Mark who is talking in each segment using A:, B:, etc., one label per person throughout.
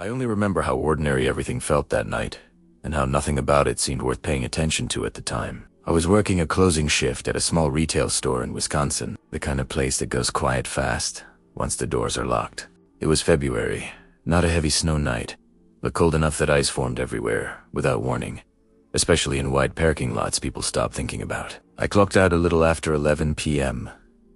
A: I only remember how ordinary everything felt that night, and how nothing about it seemed worth paying attention to at the time. I was working a closing shift at a small retail store in Wisconsin, the kind of place that goes quiet fast once the doors are locked. It was February, not a heavy snow night, but cold enough that ice formed everywhere without warning, especially in wide parking lots people stopped thinking about. I clocked out a little after 11 p.m.,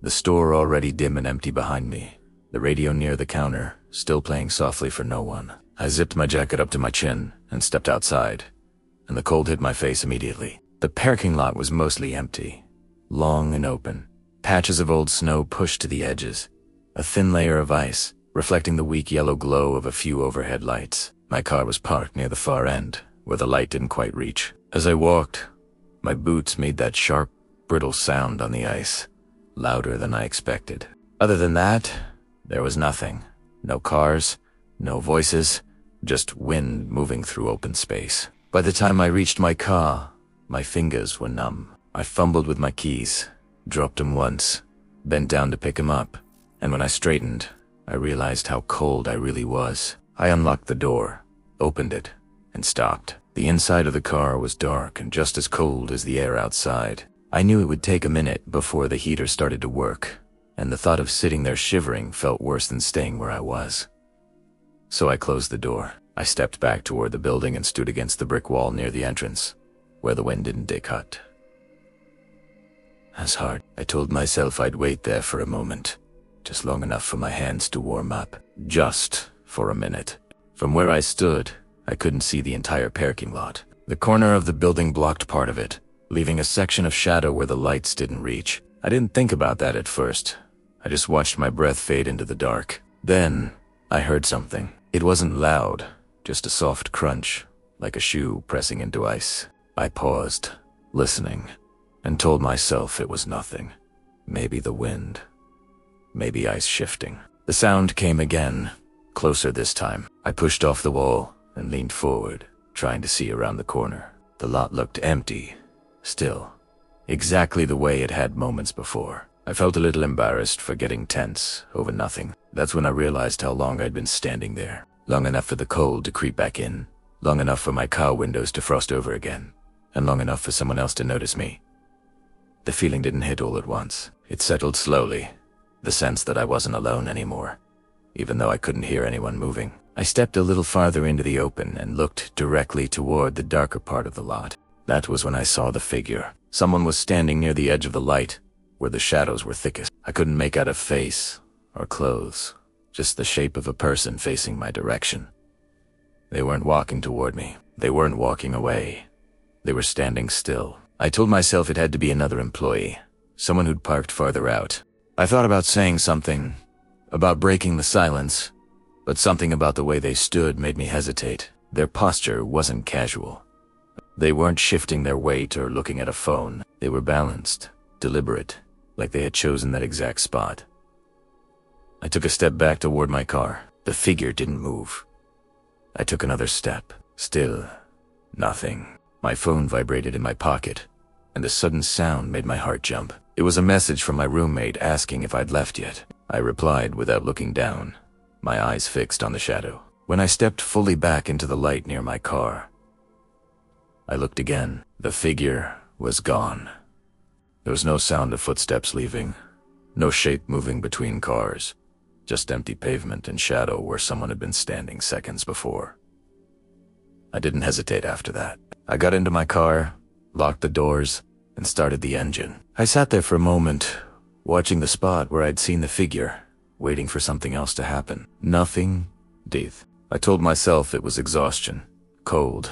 A: the store already dim and empty behind me, the radio near the counter still playing softly for no one. I zipped my jacket up to my chin and stepped outside, and the cold hit my face immediately. The parking lot was mostly empty, long and open, patches of old snow pushed to the edges, a thin layer of ice reflecting the weak yellow glow of a few overhead lights. My car was parked near the far end, where the light didn't quite reach. As I walked, my boots made that sharp, brittle sound on the ice, louder than I expected. Other than that, there was nothing. No cars, no voices, just wind moving through open space. By the time I reached my car, my fingers were numb. I fumbled with my keys, dropped them once, bent down to pick them up, and when I straightened, I realized how cold I really was. I unlocked the door, opened it, and stopped. The inside of the car was dark and just as cold as the air outside. I knew it would take a minute before the heater started to work, and the thought of sitting there shivering felt worse than staying where I was. So I closed the door. I stepped back toward the building and stood against the brick wall near the entrance, where the wind didn't dig hot. As hard. I told myself I'd wait there for a moment, just long enough for my hands to warm up. Just for a minute. From where I stood, I couldn't see the entire parking lot. The corner of the building blocked part of it, leaving a section of shadow where the lights didn't reach. I didn't think about that at first. I just watched my breath fade into the dark. Then, I heard something. It wasn't loud, just a soft crunch, like a shoe pressing into ice. I paused, listening, and told myself it was nothing. Maybe the wind. Maybe ice shifting. The sound came again, closer this time. I pushed off the wall and leaned forward, trying to see around the corner. The lot looked empty, still, exactly the way it had moments before. I felt a little embarrassed for getting tense over nothing. That's when I realized how long I'd been standing there. Long enough for the cold to creep back in, long enough for my car windows to frost over again, and long enough for someone else to notice me. The feeling didn't hit all at once. It settled slowly, the sense that I wasn't alone anymore, even though I couldn't hear anyone moving. I stepped a little farther into the open and looked directly toward the darker part of the lot. That was when I saw the figure. Someone was standing near the edge of the light, where the shadows were thickest. I couldn't make out a face or clothes, just the shape of a person facing my direction. They weren't walking toward me. They weren't walking away. They were standing still. I told myself it had to be another employee, someone who'd parked farther out. I thought about saying something, about breaking the silence, but something about the way they stood made me hesitate. Their posture wasn't casual. They weren't shifting their weight or looking at a phone. They were balanced, deliberate, like they had chosen that exact spot. I took a step back toward my car. The figure didn't move. I took another step. Still, nothing. My phone vibrated in my pocket, and a sudden sound made my heart jump. It was a message from my roommate asking if I'd left yet. I replied without looking down, my eyes fixed on the shadow. When I stepped fully back into the light near my car, I looked again. The figure was gone. There was no sound of footsteps leaving, no shape moving between cars, just empty pavement and shadow where someone had been standing seconds before. I didn't hesitate after that. I got into my car, locked the doors, and started the engine. I sat there for a moment, watching the spot where I'd seen the figure, waiting for something else to happen. Nothing did. I told myself it was exhaustion, cold,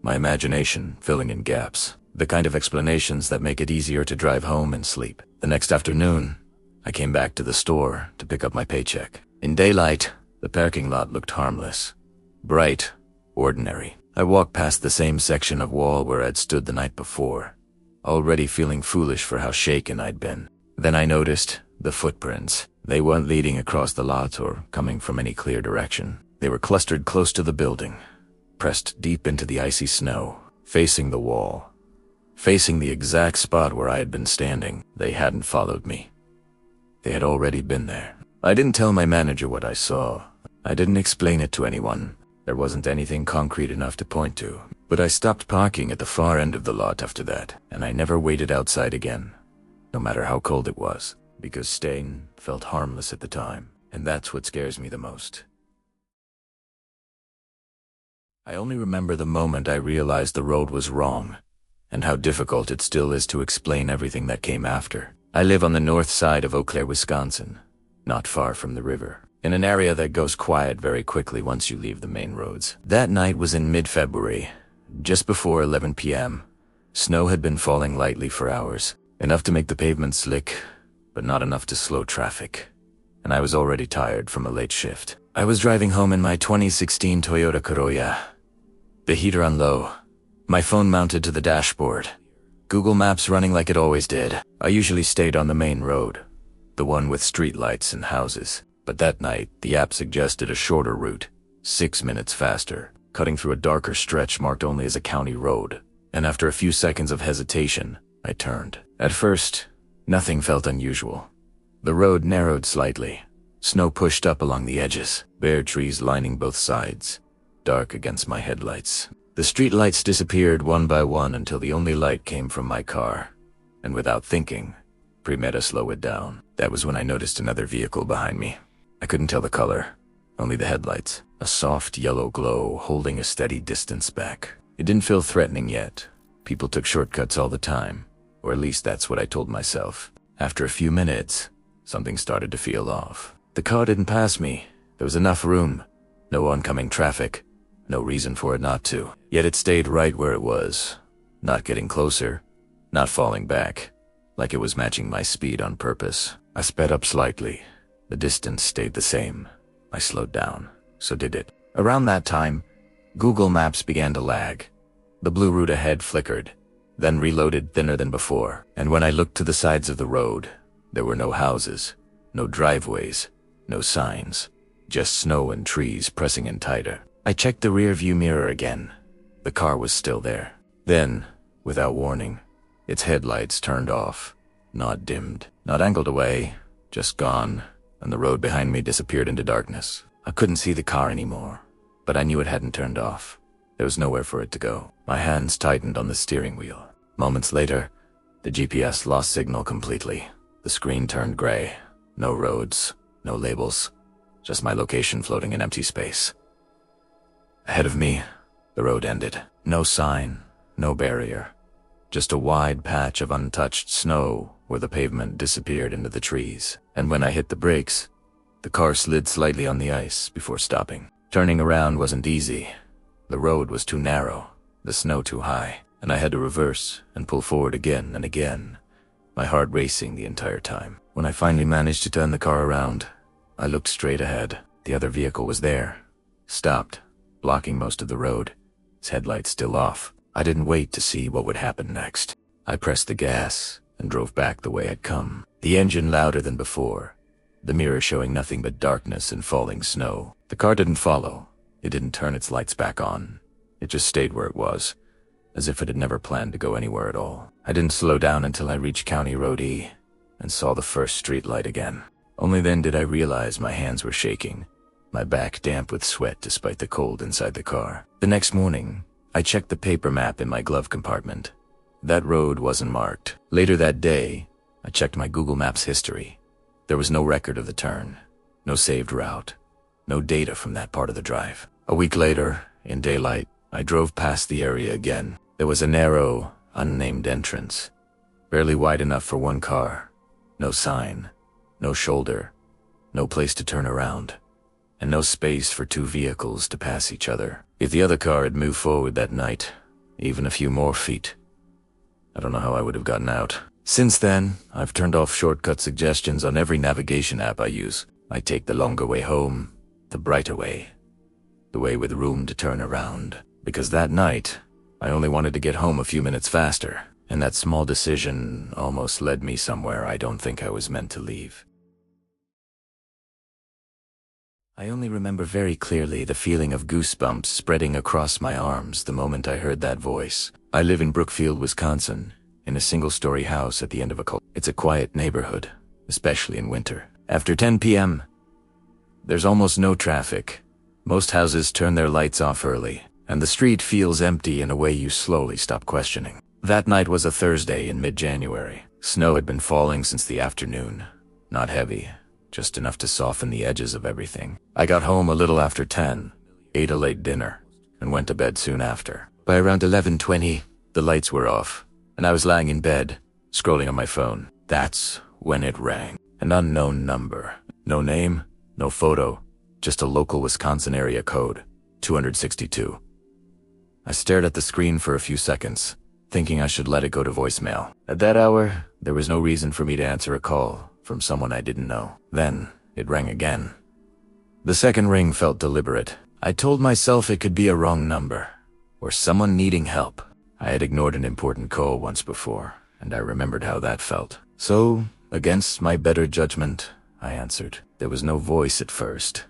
A: my imagination filling in gaps, the kind of explanations that make it easier to drive home and sleep. The next afternoon, I came back to the store to pick up my paycheck. In daylight, the parking lot looked harmless, bright, ordinary. I walked past the same section of wall where I'd stood the night before, already feeling foolish for how shaken I'd been. Then I noticed the footprints. They weren't leading across the lot or coming from any clear direction. They were clustered close to the building, pressed deep into the icy snow, facing the wall, facing the exact spot where I had been standing. They hadn't followed me. They had already been there. I didn't tell my manager what I saw. I didn't explain it to anyone. There wasn't anything concrete enough to point to. But I stopped parking at the far end of the lot after that, and I never waited outside again, no matter how cold it was, because staying felt harmless at the time, and that's what scares me the most. I only remember the moment I realized the road was wrong, and how difficult it still is to explain everything that came after. I live on the north side of Eau Claire, Wisconsin, not far from the river, in an area that goes quiet very quickly once you leave the main roads. That night was in mid-February, just before 11 p.m. Snow had been falling lightly for hours, enough to make the pavement slick, but not enough to slow traffic, and I was already tired from a late shift. I was driving home in my 2016 Toyota Corolla, the heater on low, my phone mounted to the dashboard, Google Maps running like it always did. I usually stayed on the main road, the one with streetlights and houses, but that night the app suggested a shorter route, 6 minutes faster, cutting through a darker stretch marked only as a county road, and after a few seconds of hesitation, I turned. At first, nothing felt unusual. The road narrowed slightly, snow pushed up along the edges, bare trees lining both sides, dark against my headlights. The streetlights disappeared one by one until the only light came from my car, and without thinking, pre-med to slow it down. That was when I noticed another vehicle behind me. I couldn't tell the color, only the headlights, a soft yellow glow holding a steady distance back. It didn't feel threatening yet. People took shortcuts all the time, or at least that's what I told myself. After a few minutes, something started to feel off. The car didn't pass me. There was enough room, no oncoming traffic, no reason for it not to. Yet it stayed right where it was, not getting closer, not falling back, like it was matching my speed on purpose. I sped up slightly. The distance stayed the same. I slowed down, so did it. Around that time, Google Maps began to lag. The blue route ahead flickered, then reloaded thinner than before, and when I looked to the sides of the road, there were no houses, no driveways, no signs, just snow and trees pressing in tighter. I checked the rear view mirror again. The car was still there. Then, without warning, its headlights turned off, not dimmed, not angled away, just gone, and the road behind me disappeared into darkness. I couldn't see the car anymore, but I knew it hadn't turned off. There was nowhere for it to go. My hands tightened on the steering wheel. Moments later, the GPS lost signal completely. The screen turned gray. No roads, no labels, just my location floating in empty space. Ahead of me, the road ended. No sign, no barrier. Just a wide patch of untouched snow where the pavement disappeared into the trees. And when I hit the brakes, the car slid slightly on the ice before stopping. Turning around wasn't easy. The road was too narrow, the snow too high, and I had to reverse and pull forward again and again, my heart racing the entire time. When I finally managed to turn the car around, I looked straight ahead. The other vehicle was there, stopped, blocking most of the road, its headlights still off. I didn't wait to see what would happen next. I pressed the gas and drove back the way I'd come, the engine louder than before, the mirror showing nothing but darkness and falling snow. The car didn't follow. It didn't turn its lights back on. It just stayed where it was, as if it had never planned to go anywhere at all. I didn't slow down until I reached County Road E and saw the first street light again. Only then did I realize my hands were shaking, my back damp with sweat despite the cold inside the car. The next morning, I checked the paper map in my glove compartment. That road wasn't marked. Later that day, I checked my Google Maps history. There was no record of the turn, no saved route, no data from that part of the drive. A week later, in daylight, I drove past the area again. There was a narrow, unnamed entrance, barely wide enough for one car. No sign, no shoulder, no place to turn around, and no space for two vehicles to pass each other. If the other car had moved forward that night, even a few more feet, I don't know how I would have gotten out. Since then, I've turned off shortcut suggestions on every navigation app I use. I take the longer way home, the brighter way, the way with room to turn around. Because that night, I only wanted to get home a few minutes faster, and that small decision almost led me somewhere I don't think I was meant to leave. I only remember very clearly the feeling of goosebumps spreading across my arms the moment I heard that voice. I live in Brookfield, Wisconsin, in a single-story house at the end of a cul-de-sac. It's a quiet neighborhood, especially in winter. After 10 p.m., there's almost no traffic, Most houses turn their lights off early, and the street feels empty in a way you slowly stop questioning. That night was a Thursday in mid-January. Snow had been falling since the afternoon. Not heavy, just enough to soften the edges of everything. I got home a little after 10, ate a late dinner, and went to bed soon after. By around 11:20, the lights were off, and I was lying in bed, scrolling on my phone. That's when it rang. An unknown number. No name, no photo, just a local Wisconsin area code, 262. I stared at the screen for a few seconds, thinking I should let it go to voicemail. At that hour, there was no reason for me to answer a call from someone I didn't know. Then, it rang again. The second ring felt deliberate. I told myself it could be a wrong number, or someone needing help. I had ignored an important call once before, and I remembered how that felt. So, against my better judgment, I answered. There was no voice at first,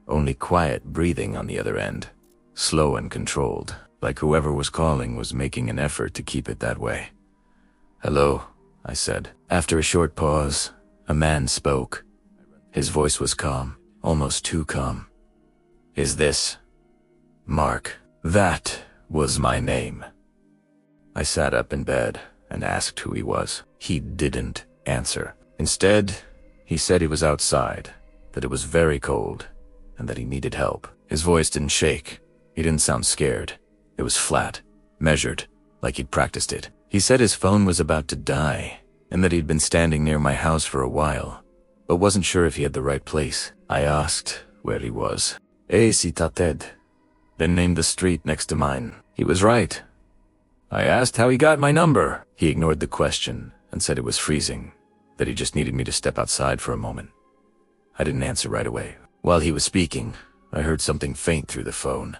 A: only quiet breathing on the other end, slow and controlled, like whoever was calling was making an effort to keep it that way. "Hello," I said. After a short pause, a man spoke. His voice was calm, almost too calm. "Is this Mark?" That was my name. I sat up in bed and asked who he was. He didn't answer. Instead, he said he was outside, that it was very cold, and that he needed help. His voice didn't shake. He didn't sound scared. It was flat, measured, like he'd practiced it. He said his phone was about to die, and that he'd been standing near my house for a while, but wasn't sure if he had the right place. I asked where he was. Si Tated, then named the street next to mine. He was right. I asked how he got my number. He ignored the question and said it was freezing, that he just needed me to step outside for a moment. I didn't answer right away. While he was speaking, I heard something faint through the phone.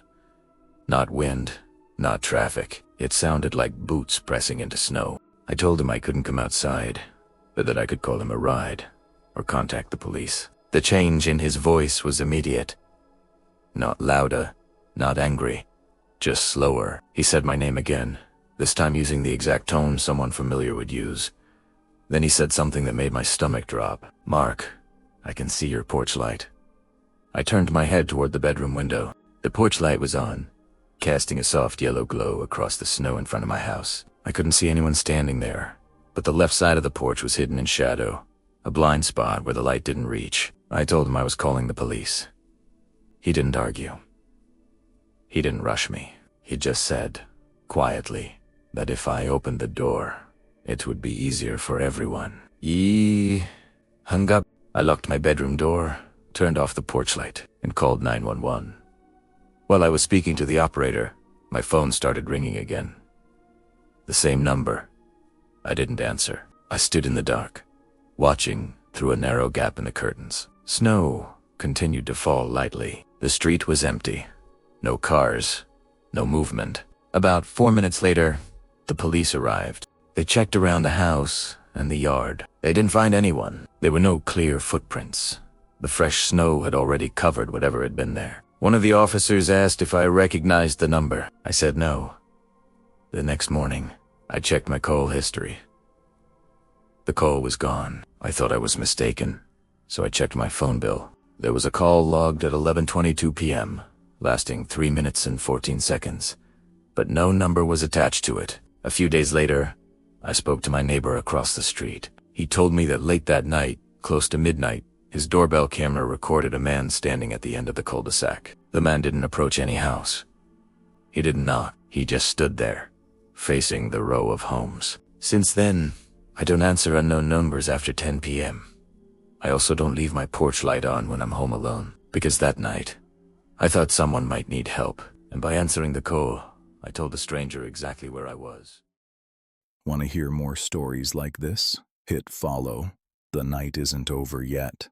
A: Not wind, not traffic. It sounded like boots pressing into snow. I told him I couldn't come outside, but that I could call him a ride or contact the police. The change in his voice was immediate. Not louder, not angry, just slower. He said my name again, this time using the exact tone someone familiar would use. Then he said something that made my stomach drop. "Mark, I can see your porch light." I turned my head toward the bedroom window. The porch light was on, casting a soft yellow glow across the snow in front of my house. I couldn't see anyone standing there, but the left side of the porch was hidden in shadow, a blind spot where the light didn't reach. I told him I was calling the police. He didn't argue. He didn't rush me. He just said, quietly, that if I opened the door, it would be easier for everyone. He hung up. I locked my bedroom door, turned off the porch light, and called 911. While I was speaking to the operator, my phone started ringing again. The same number. I didn't answer. I stood in the dark, watching through a narrow gap in the curtains. Snow continued to fall lightly. The street was empty. No cars, no movement. About 4 minutes later, the police arrived. They checked around the house and the yard. They didn't find anyone. There were no clear footprints. The fresh snow had already covered whatever had been there. One of the officers asked if I recognized the number. I said no. The next morning, I checked my call history. The call was gone. I thought I was mistaken, so I checked my phone bill. There was a call logged at 11:22 p.m., lasting 3 minutes and 14 seconds, but no number was attached to it. A few days later, I spoke to my neighbor across the street. He told me that late that night, close to midnight, his doorbell camera recorded a man standing at the end of the cul-de-sac. The man didn't approach any house. He didn't knock. He just stood there, facing the row of homes. Since then, I don't answer unknown numbers after 10 p.m. I also don't leave my porch light on when I'm home alone, because that night, I thought someone might need help, and by answering the call, I told the stranger exactly where I was.
B: Want to hear more stories like this? Hit follow. The night isn't over yet.